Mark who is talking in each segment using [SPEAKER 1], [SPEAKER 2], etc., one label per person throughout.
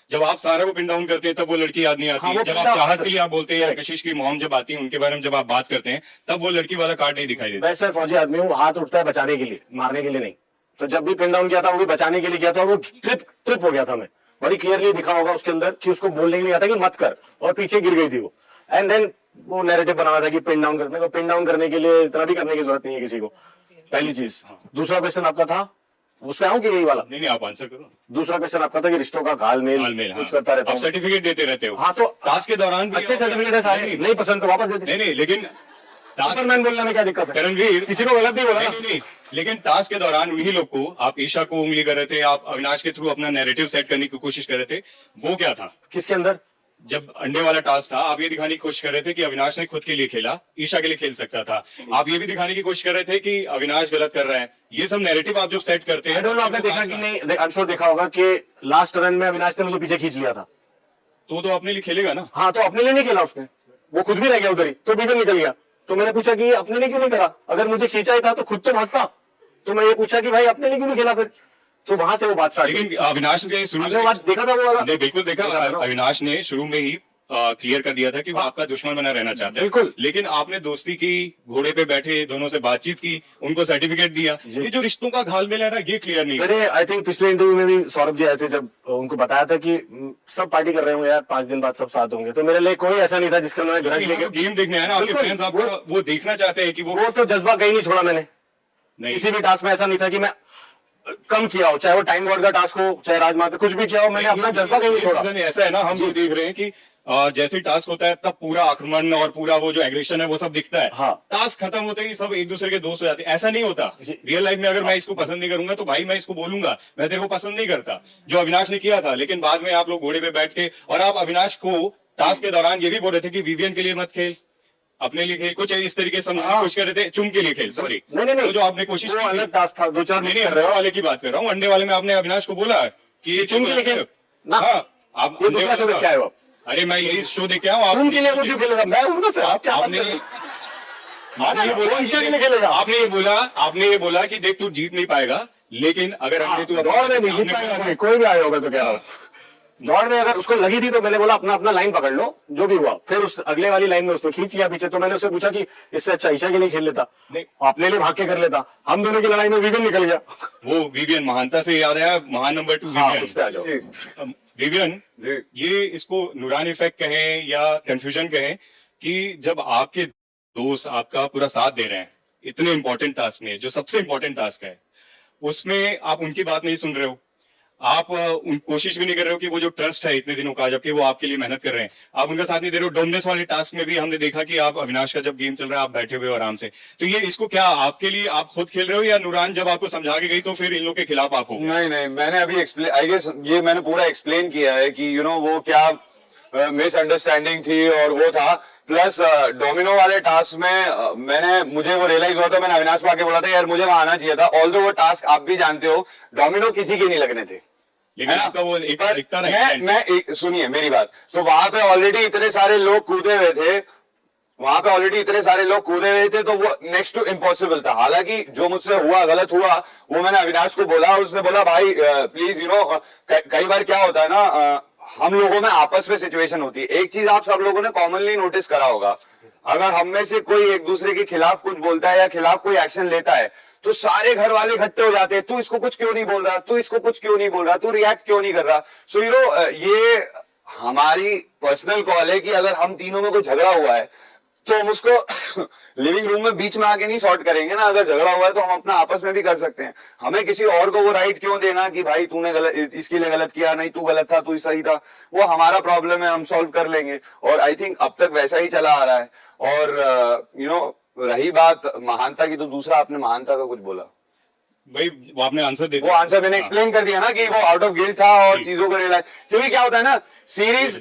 [SPEAKER 1] जब आप सारा को पिन डाउन करते हैं तब वो लड़की याद नहीं आती। जब आप चाहत के लिए आप बोलते हैं या कशिश की मॉम जब आती है उनके बारे में जब आप बात करते हैं तब वो लड़की वाला कार्ड नहीं दिखाई देता।
[SPEAKER 2] वैसे फौजी आदमी हूँ, हाथ उठता है बचाने के लिए, मारने के लिए नहीं। तो जब भी पिन डाउन किया था वो भी बचाने के लिए किया था, वो ट्रिप हो गया था। मैं बड़ी क्लियरली दिखा होगा उसके अंदर कि उसको बोलने के लिए आता कि मत कर, और पीछे गिर गई थी वो। एंड देन वो नैरेटिव बना था कि पिन डाउन करने को, पिन डाउन करने के लिए इतना भी करने की जरूरत नहीं है किसी को, पहली चीज। दूसरा क्वेश्चन आपका था, उस पे आऊं कि यही वाला?
[SPEAKER 1] नहीं, आप आंसर करो।
[SPEAKER 2] दूसरा क्वेश्चन आपका था कि रिश्तों का घालमेल कुछ करता रहता
[SPEAKER 1] है। सर्टिफिकेट देते रहते हो।
[SPEAKER 2] हाँ, तो
[SPEAKER 1] टास्क के दौरान भी
[SPEAKER 2] अच्छे सर्टिफिकेट है सारे, नहीं पसंद तो वापस देते।
[SPEAKER 1] नहीं, लेकिन
[SPEAKER 2] सुपरमैन बोलने में क्या दिक्कत है?
[SPEAKER 1] करणवीर,
[SPEAKER 2] किसी को गलत नहीं बोला।
[SPEAKER 1] नहीं, लेकिन टास्क के दौरान वही लोग को आप ईशा को उंगली कर रहे थे, आप अविनाश के थ्रू अपना नैरेटिव सेट करने की कोशिश कर रहे थे, वो क्या था?
[SPEAKER 2] किसके अंदर?
[SPEAKER 1] जब अंडे वाला टास्क था, आप ये दिखाने की कोशिश कर रहे थे कि अविनाश ने खुद के लिए खेला, ईशा के लिए खेल सकता था। आप ये भी दिखाने की कोशिश कर रहे थे कि अविनाश गलत कर रहा है। ये सब नैरेटिव आप जब सेट करते हैं,
[SPEAKER 2] आपने देखा कि नहीं? आई एम श्योर देखा होगा कि लास्ट रन में अविनाश ने मुझे पीछे खींच लिया था।
[SPEAKER 1] तो अपने लिए खेलेगा ना?
[SPEAKER 2] हाँ, तो अपने लिए नहीं खेला उसने, वो खुद भी रह गया उधर ही, तो विवेक निकल गया। तो मैंने पूछा कि अपने लिए क्यों नहीं करा? अगर मुझे खींचा ही था तो खुद तो भागता। तो मैं ये पूछा कि भाई अपने लिए क्यों नहीं खेला फिर? तो वहां से वो बात स्टार्ट।
[SPEAKER 1] लेकिन अविनाश ने शुरू
[SPEAKER 2] से बात देखा था वो वाला?
[SPEAKER 1] नहीं, बिल्कुल देखा। अविनाश ने शुरू में ही क्लियर कर दिया था कि वो आपका दुश्मन बना रहना चाहता है।
[SPEAKER 2] बिल्कुल।
[SPEAKER 1] लेकिन आपने दोस्ती की, घोड़े पे बैठे, दोनों से बातचीत की, उनको सर्टिफिकेट दिया। ये जो रिश्तों का घालमेल है ना, ये क्लियर नहीं।
[SPEAKER 2] मैंने आई थिंक पिछले इंटरव्यू में भी सौरभ जी आए थे, जब उनको बताया था कि सब पार्टी कर रहे होंगे यार, 5 दिन बाद सब साथ होंगे। तो मेरे लिए कोई ऐसा नहीं था जिसका मैं ग्रज लेके
[SPEAKER 1] गेम देखने आया ना, आपके फैंस आपको वो देखना चाहते हैं कि
[SPEAKER 2] वो तो जज्बा कहीं नहीं छोड़ा मैंने। किसी भी टास्क में ऐसा नहीं था कि मैं कम किया हो, चाहे वो टाइम गॉड का टास्क हो, चाहे राजमाता, कुछ भी किया हो, मैंने अपना जज्बा कहीं नहीं छोड़ा।
[SPEAKER 1] ऐसा है ना, हम ये देख रहे हैं कि जैसे टास्क होता है तब पूरा आक्रमण और पूरा वो जो एग्रेशन है वो सब दिखता है।
[SPEAKER 2] हाँ।
[SPEAKER 1] टास्क खत्म होते ही सब एक दूसरे के दोस्त हो जाते हैं। ऐसा नहीं होता रियल लाइफ में। अगर मैं इसको पसंद नहीं करूंगा तो भाई मैं इसको बोलूंगा मैं तेरे को पसंद नहीं करता, जो अविनाश ने किया था। लेकिन बाद में आप लोग घोड़े पे बैठ के, और आप अविनाश को टास्क के दौरान ये भी बोल रहे थे कि विवियन के लिए मत खेल, अपने लिए खेल, कुछ इस तरीके से समझाने की कोशिश कर रहे थे। चुम के लिए खेल, सॉरी।
[SPEAKER 2] नहीं,
[SPEAKER 1] तो जो आपने कोशिश की,
[SPEAKER 2] अलग टास्क था, 2-4
[SPEAKER 1] नहीं, अंडे वाले की बात कर रहा हूँ। अंडे वाले में आपने अविनाश को बोला कि
[SPEAKER 2] चुम के लिए खेल।
[SPEAKER 1] हाँ, आप
[SPEAKER 2] क्या है?
[SPEAKER 1] अरे मैं यही शो देख के आऊँ, आप
[SPEAKER 2] के लिए वो क्यों खेलेगा? मैं हूं ना सर, आप क्या?
[SPEAKER 1] आपने ये बोला कि देख तू जीत नहीं पाएगा, लेकिन अगर तू
[SPEAKER 2] दौड़ में नहीं जीत पाएगा, कोई भी आया होगा तो क्या हो। दौड़ में अगर उसको लगी थी तो मैंने बोला अपना अपना लाइन पकड़ लो, जो भी हुआ। फिर उस अगले वाली लाइन में उसने खींच लिया पीछे, तो मैंने उससे पूछा कि इससे अच्छा ईशा के लिए खेल लेता, अपने लिए भाग के कर लेता। हम दोनों की लड़ाई में विवियन निकल गया।
[SPEAKER 1] वो विवियन महानता से याद आया, महान नंबर 2 विवियन। विवियन, ये इसको नूरान इफेक्ट कहें या कंफ्यूजन कहें, कि जब आपके दोस्त आपका पूरा साथ दे रहे हैं इतने इंपॉर्टेंट टास्क में, जो सबसे इंपॉर्टेंट टास्क है, उसमें आप उनकी बात नहीं सुन रहे हो, आप उन कोशिश भी नहीं कर रहे हो कि वो जो ट्रस्ट है इतने दिनों का, जबकि वो आपके लिए मेहनत कर रहे हैं, आप उनका साथ नहीं दे रहे हो। डोमिनेंस वाले टास्क में भी हमने देखा कि आप अविनाश का जब गेम चल रहा है आप बैठे हुए आराम से। तो ये इसको क्या आपके लिए आप खुद खेल रहे हो, या नूरान जब आपको समझा के गई तो फिर इन लोग के खिलाफ आप हो?
[SPEAKER 3] नहीं, मैंने अभी एक्सप्लेन, आई गेस ये मैंने पूरा एक्सप्लेन किया है कि वो क्या मिसअंडरस्टैंडिंग थी और वो था। प्लस डोमिनो वाले टास्क में मुझे वो रियलाइज हुआ, तो मैंने अविनाश को आके बोला था यार मुझे वहां आना चाहिए था। ऑल्दो वो टास्क आप भी जानते हो, डोमिनो किसी के नहीं लगने थे,
[SPEAKER 1] लेकिन आपका वो दिखता नहीं।
[SPEAKER 3] मैं सुनिए मेरी बात, तो वहां पे ऑलरेडी इतने सारे लोग कूदे हुए थे, तो वो नेक्स्ट टू इम्पॉसिबल था। हालांकि जो मुझसे हुआ गलत हुआ वो मैंने अविनाश को बोला, उसने बोला भाई प्लीज कई बार क्या होता है ना, हम लोगों में आपस में सिचुएशन होती है। एक चीज आप सब लोगों ने कॉमनली नोटिस करा होगा, अगर हम में से कोई एक दूसरे के खिलाफ कुछ बोलता है या खिलाफ कोई एक्शन लेता है तो सारे घर वाले इकट्ठे हो जाते हैं, तू इसको कुछ क्यों नहीं बोल रहा, तू इसको कुछ क्यों नहीं बोल रहा, तू रिएक्ट क्यों नहीं कर रहा। सो ये हमारी पर्सनल कॉल है कि अगर हम तीनों में कोई झगड़ा हुआ है तो हम उसको लिविंग रूम में बीच में आके नहीं सॉर्ट करेंगे ना। अगर झगड़ा हुआ है तो हम अपना आपस में भी कर सकते हैं। हमें किसी और को वो राइट क्यों देना कि भाई तूने गलत, इसके लिए गलत किया, नहीं तू गलत था, तू सही था। वो हमारा प्रॉब्लम है, हम सॉल्व कर लेंगे। और आई थिंक अब तक वैसा ही चला आ रहा है। और रही बात महानता की, तो दूसरा आपने महानता का कुछ बोला
[SPEAKER 1] भाई, वो आपने आंसर दे
[SPEAKER 3] दिया। वो आंसर मैंने एक्सप्लेन कर दिया ना कि वो आउट ऑफ गिल्ट था और चीजों को रियलाइज, क्योंकि क्या होता है ना सीरीज,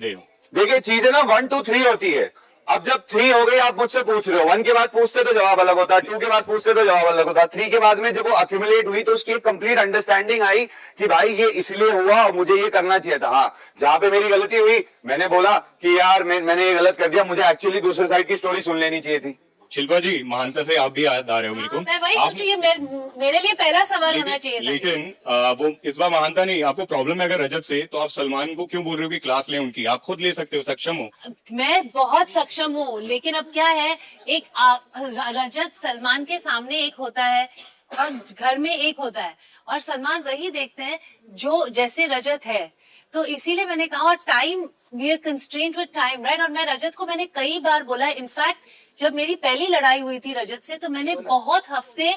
[SPEAKER 3] देखिए चीजें ना 1 2 3 होती है। अब जब 3 हो गई आप मुझसे पूछ रहे हो, 1 के बाद पूछते तो जवाब अलग होता, 2 के बाद पूछते तो जवाब अलग होता, 3 के बाद में जब वो अक्यूमुलेट हुई तो उसकी एक कंप्लीट अंडरस्टैंडिंग आई कि भाई ये इसलिए हुआ और मुझे ये करना चाहिए था। हाँ, जहां पे मेरी गलती हुई मैंने बोला कि यार मैंने ये गलत कर दिया, मुझे एक्चुअली दूसरे साइड की स्टोरी सुन लेनी चाहिए थी।
[SPEAKER 1] शिल्पा जी, महानता से आप भी याद आ रहे हो मेरे को।
[SPEAKER 4] मैं वही
[SPEAKER 1] आप-
[SPEAKER 4] सोचू, ये मेरे लिए पहला सवाल होना चाहिए था।
[SPEAKER 1] लेकिन वो इस बार महानता नहीं, आपको प्रॉब्लम है अगर रजत से, तो आप सलमान को क्यों बोल रहे हो कि क्लास लें उनकी? आप खुद ले सकते हो, सक्षम हो।
[SPEAKER 4] मैं बहुत सक्षम हूँ, लेकिन अब क्या है, एक रजत सलमान के सामने एक होता है और घर में एक होता है, और सलमान वही देखते हैं जो जैसे रजत है। तो इसीलिए मैंने कहा, और time, we are constraint with time, right. और मैं रजत को मैंने कई बार बोला, इनफैक्ट जब मेरी पहली लड़ाई हुई थी रजत से, तो मैंने बहुत हफ्ते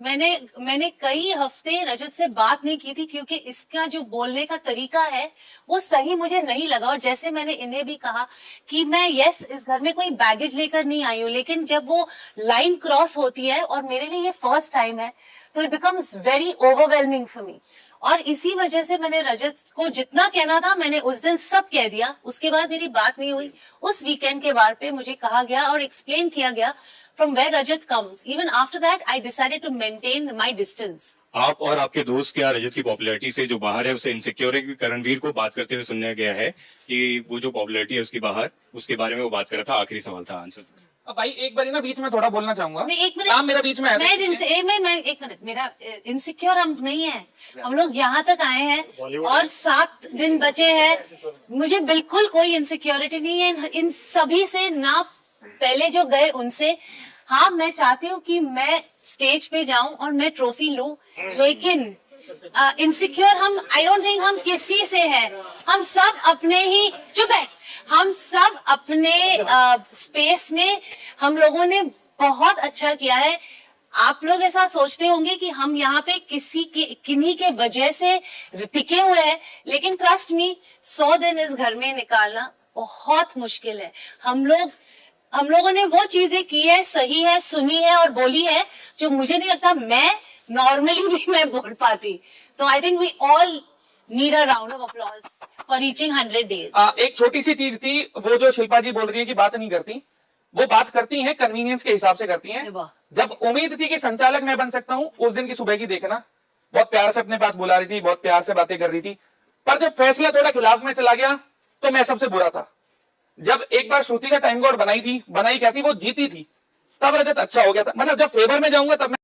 [SPEAKER 4] मैंने कई हफ्ते रजत से बात नहीं की थी, क्योंकि इसका जो बोलने का तरीका है वो सही मुझे नहीं लगा। और जैसे मैंने इन्हें भी कहा कि मैं इस घर में कोई बैगेज लेकर नहीं आई हूँ, लेकिन जब वो लाइन क्रॉस होती है, और मेरे लिए ये फर्स्ट टाइम है, तो it becomes very overwhelming for me. और इसी वजह से मैंने रजत को जितना कहना था, मैंने उस दिन सब कह दिया। उसके बाद मेरी बात नहीं हुई। उस वीकेंड के वार पे मुझे कहा गया और एक्सप्लेन किया गया from where Rajat comes. Even after that, I decided to maintain my distance.
[SPEAKER 1] आप और आपके दोस्त क्या रजत की पॉपुलैरिटी से जो बाहर है उसे इनसिक्योर है? क्योंकि करणवीर को बात करते हुए सुनने गया है कि वो जो पॉपुलैरिटी है उसकी बाहर, उसके बारे में वो बात कर रहा था। आखिरी सवाल था, आंसर।
[SPEAKER 5] अब भाई एक बार ना बीच में थोड़ा बोलना चाहूंगा।
[SPEAKER 4] नहीं, एक मिनट।
[SPEAKER 5] नाम मेरा बीच में है।
[SPEAKER 4] मैं एक मिनट, मेरा इनसिक्योर हम नहीं है। हम लोग यहाँ तक आए हैं और 7 दिन बचे हैं। मुझे बिल्कुल कोई इनसिक्योरिटी नहीं है इन सभी से, ना पहले जो गए उनसे। हाँ, मैं चाहती हूँ कि मैं स्टेज पे जाऊं और मैं ट्रॉफी लूं, लेकिन इनसिक्योर आई डोंट थिंक हम किसी से हैं। हम सब अपने ही, चुप है, हम सब अपने स्पेस में हम लोगों ने बहुत अच्छा किया है। आप लोग ऐसा सोचते होंगे कि हम यहाँ पे किन्हीं के वजह से टिके हुए हैं, लेकिन ट्रस्ट मी, 100 दिन इस घर में निकालना बहुत मुश्किल है। हम लोगों ने वो चीजें की है, सही है, सुनी है और बोली है, जो मुझे नहीं लगता मैं नॉर्मली भी मैं बोल पाती। तो I think we all need a round of applause for reaching 100 days.
[SPEAKER 5] एक छोटी सी चीज थी, वो जो शिल्पा जी बोल रही है कि बात नहीं करती, वो बात करती हैं कन्वीनियंस के हिसाब से करती हैं। जब उम्मीद थी कि संचालक मैं बन सकता हूं, उस दिन की सुबह की देखना, बहुत प्यार से अपने पास बुला रही थी, बहुत प्यार से बातें कर रही थी, पर जब फैसला थोड़ा खिलाफ में चला गया तो मैं सबसे बुरा था। जब एक बार श्रुति का टाइम कोड बनाई क्या थी, वो जीती थी, तब रजत अच्छा हो गया था। मतलब जब फेवर में जाऊंगा तब